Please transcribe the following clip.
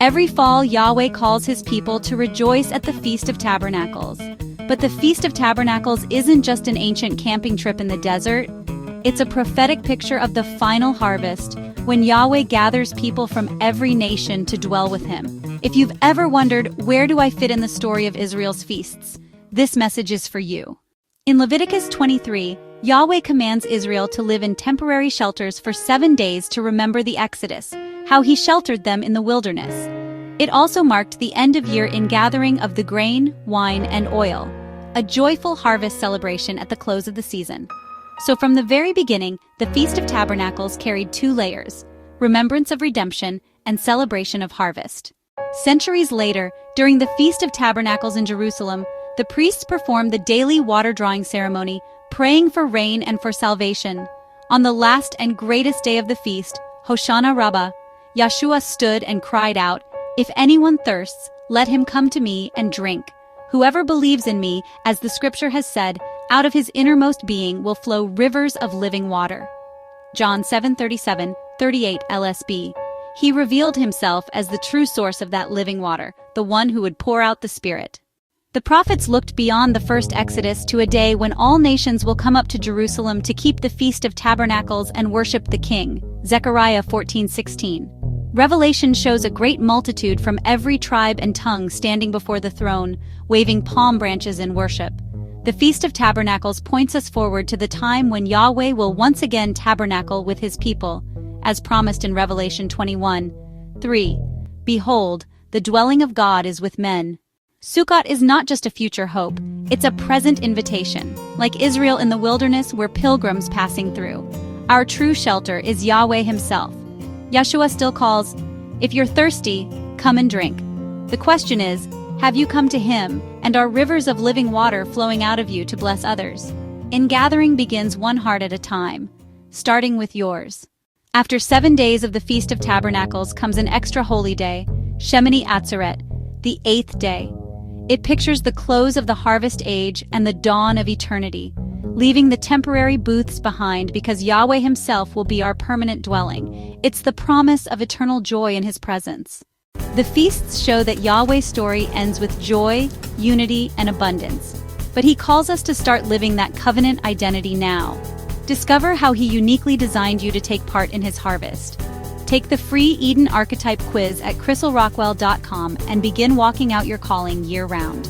Every fall, Yahweh calls his people to rejoice at the Feast of Tabernacles. But the Feast of Tabernacles isn't just an ancient camping trip in the desert. It's a prophetic picture of the final harvest, when Yahweh gathers people from every nation to dwell with him. If you've ever wondered, where do I fit in the story of Israel's feasts? This message is for you. In Leviticus 23, Yahweh commands Israel to live in temporary shelters for 7 days to remember the Exodus, how he sheltered them in the wilderness. It also marked the end-of-year ingathering of the grain, wine, and oil, a joyful harvest celebration at the close of the season. So from the very beginning, the Feast of Tabernacles carried 2 layers: remembrance of redemption and celebration of harvest. Centuries later, during the Feast of Tabernacles in Jerusalem, the priests performed the daily water-drawing ceremony, praying for rain and for salvation. On the last and greatest day of the feast, Hoshanah Rabbah, Yahshua stood and cried out, "If anyone thirsts, let him come to me and drink. Whoever believes in me, as the scripture has said, out of his innermost being will flow rivers of living water." John 7:37-38 LSB. He revealed himself as the true source of that living water, the one who would pour out the Spirit. The prophets looked beyond the first Exodus to a day when all nations will come up to Jerusalem to keep the Feast of Tabernacles and worship the King. Zechariah 14:16. Revelation shows a great multitude from every tribe and tongue standing before the throne, waving palm branches in worship. The Feast of Tabernacles points us forward to the time when Yahweh will once again tabernacle with his people, as promised in Revelation 21:3. Behold, the dwelling of God is with men. Sukkot is not just a future hope, it's a present invitation. Like Israel in the wilderness, we're pilgrims passing through. Our true shelter is Yahweh himself. Yahshua still calls, "If you're thirsty, come and drink." The question is, have you come to him, and are rivers of living water flowing out of you to bless others? Ingathering begins one heart at a time, starting with yours. After 7 days of the Feast of Tabernacles comes an extra holy day, Shemini Atzeret, the 8th day. It pictures the close of the harvest age and the dawn of eternity, leaving the temporary booths behind because Yahweh himself will be our permanent dwelling. It's the promise of eternal joy in his presence. The feasts show that Yahweh's story ends with joy, unity, and abundance. But he calls us to start living that covenant identity now. Discover how he uniquely designed you to take part in his harvest. Take the free Eden Archetype Quiz at crystalrockwell.com and begin walking out your calling year-round.